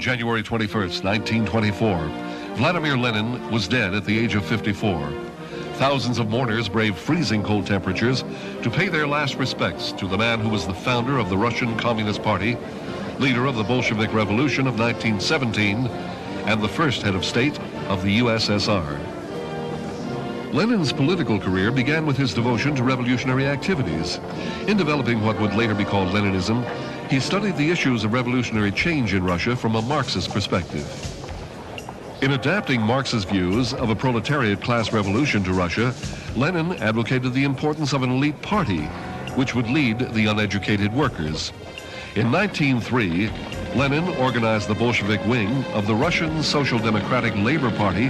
January 21st, 1924, Vladimir Lenin was dead at the age of 54. Thousands of mourners braved freezing cold temperatures to pay their last respects to the man who was the founder of the Russian Communist Party, leader of the Bolshevik Revolution of 1917, and the first head of state of the USSR. Lenin's political career began with his devotion to revolutionary activities. In developing what would later be called Leninism, he studied the issues of revolutionary change in Russia from a Marxist perspective. In adapting Marx's views of a proletariat class revolution to Russia, Lenin advocated the importance of an elite party which would lead the uneducated workers. In 1903, Lenin organized the Bolshevik wing of the Russian Social Democratic Labor Party,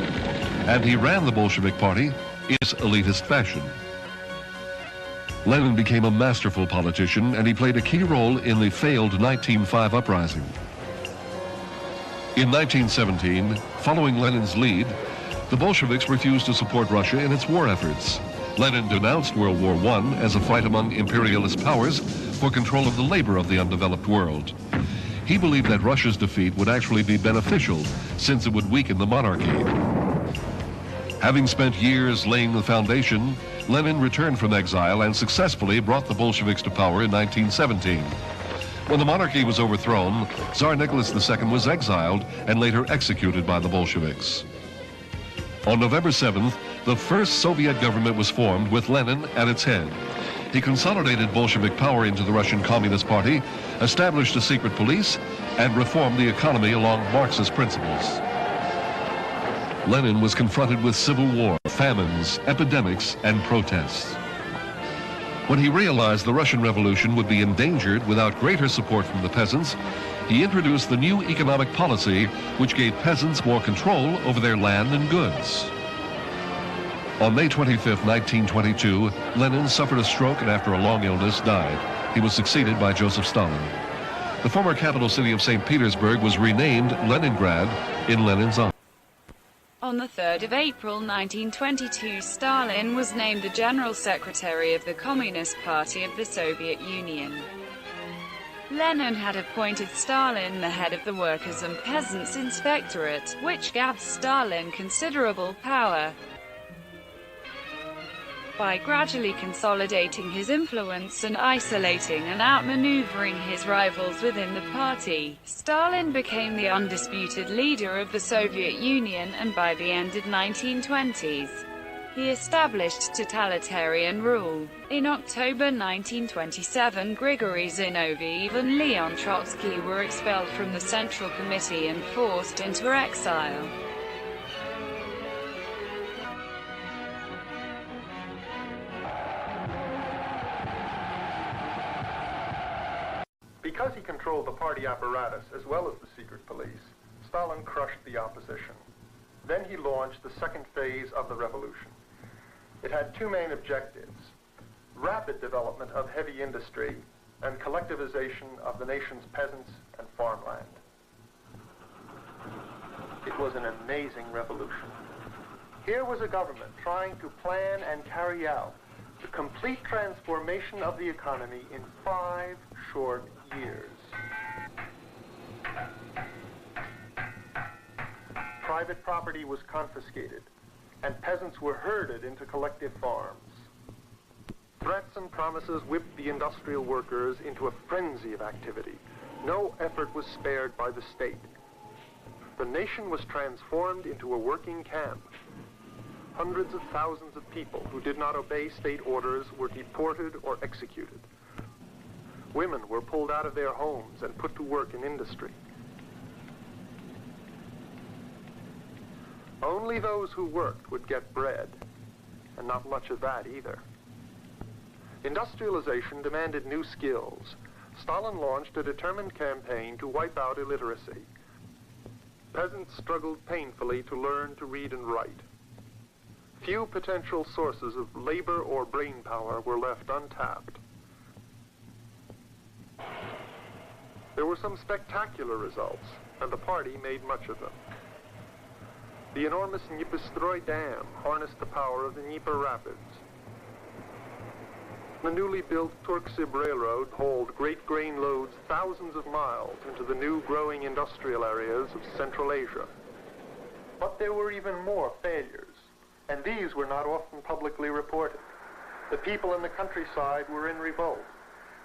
and he ran the Bolshevik Party in its elitist fashion. Lenin became a masterful politician, and he played a key role in the failed 1905 uprising. In 1917, following Lenin's lead, the Bolsheviks refused to support Russia in its war efforts. Lenin denounced World War I as a fight among imperialist powers for control of the labor of the undeveloped world. He believed that Russia's defeat would actually be beneficial, since it would weaken the monarchy. Having spent years laying the foundation, Lenin returned from exile and successfully brought the Bolsheviks to power in 1917. When the monarchy was overthrown, Tsar Nicholas II was exiled and later executed by the Bolsheviks. On November 7th, the first Soviet government was formed with Lenin at its head. He consolidated Bolshevik power into the Russian Communist Party, established a secret police, and reformed the economy along Marxist principles. Lenin was confronted with civil war, famines, epidemics, and protests. When he realized the Russian Revolution would be endangered without greater support from the peasants, he introduced the new economic policy which gave peasants more control over their land and goods. On May 25, 1922, Lenin suffered a stroke and after a long illness died. He was succeeded by Joseph Stalin. The former capital city of St. Petersburg was renamed Leningrad in Lenin's honor. On the 3rd of April 1922, Stalin was named the General Secretary of the Communist Party of the Soviet Union. Lenin had appointed Stalin the head of the Workers' and Peasants' Inspectorate, which gave Stalin considerable power. By gradually consolidating his influence and isolating and outmaneuvering his rivals within the party, Stalin became the undisputed leader of the Soviet Union, and by the end of the 1920s, he established totalitarian rule. In October 1927, Grigory Zinoviev and Leon Trotsky were expelled from the Central Committee and forced into exile. Because he controlled the party apparatus as well as the secret police, Stalin crushed the opposition. Then he launched the second phase of the revolution. It had two main objectives: rapid development of heavy industry and collectivization of the nation's peasants and farmland. It was an amazing revolution. Here was a government trying to plan and carry out the complete transformation of the economy in 5 short years. Private property was confiscated, and peasants were herded into collective farms. Threats and promises whipped the industrial workers into a frenzy of activity. No effort was spared by the state. The nation was transformed into a working camp. Hundreds of thousands of people who did not obey state orders were deported or executed. Women were pulled out of their homes and put to work in industry. Only those who worked would get bread, and not much of that either. Industrialization demanded new skills. Stalin launched a determined campaign to wipe out illiteracy. Peasants struggled painfully to learn to read and write. Few potential sources of labor or brain power were left untapped. There were some spectacular results, and the party made much of them. The enormous Dnipro Dam harnessed the power of the Dnieper Rapids. The newly built Turksib Railroad hauled great grain loads thousands of miles into the new growing industrial areas of Central Asia. But there were even more failures, and these were not often publicly reported. The people in the countryside were in revolt,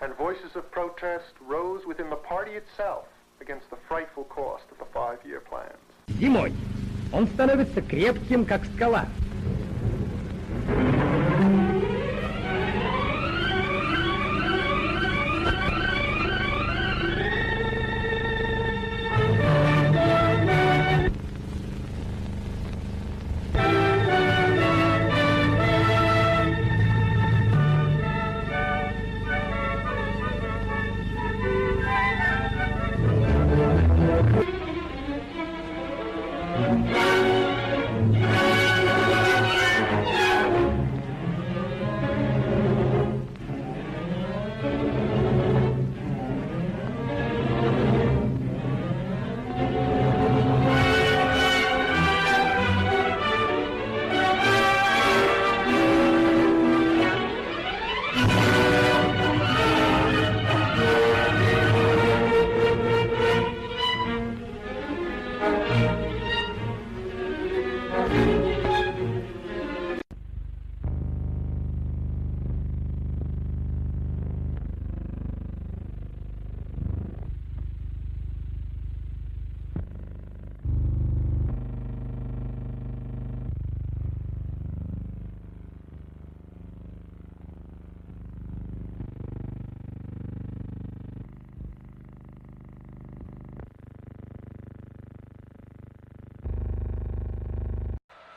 and voices of protest rose within the party itself against the frightful cost of the 5-year plans. Зимой он становится крепким, как скала.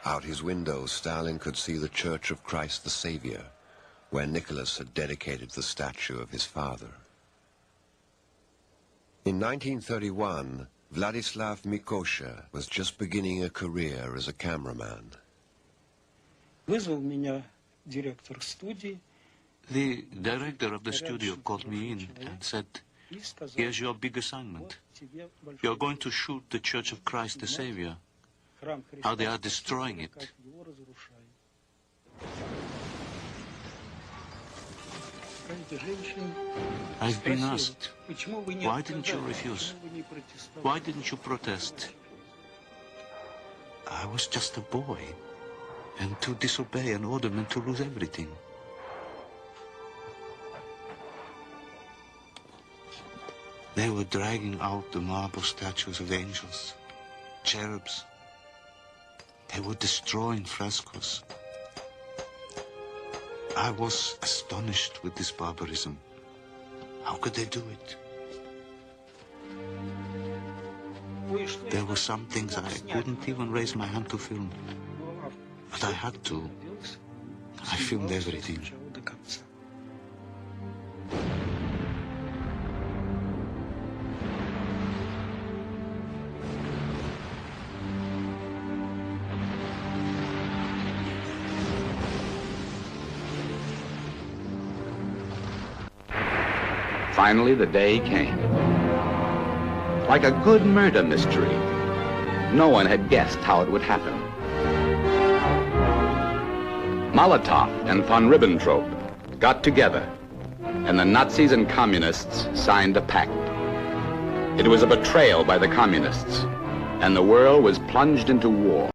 Out his window, Stalin could see the Church of Christ the Savior, where Nicholas had dedicated the statue of his father. In 1931, Vladislav Mikosha was just beginning a career as a cameraman. The director of the studio called me in and said, "Here's your big assignment. You're going to shoot the Church of Christ the Savior, how they are destroying it." I've been asked, why didn't you refuse? Why didn't you protest? I was just a boy, and to disobey an order meant to lose everything. They were dragging out the marble statues of angels, cherubs. They were destroying frescoes. I was astonished with this barbarism. How could they do it? There were some things I couldn't even raise my hand to film. But I had to. I filmed everything. Finally, the day came. Like a good murder mystery, no one had guessed how it would happen. Molotov and von Ribbentrop got together, and the Nazis and communists signed a pact. It was a betrayal by the communists, and the world was plunged into war.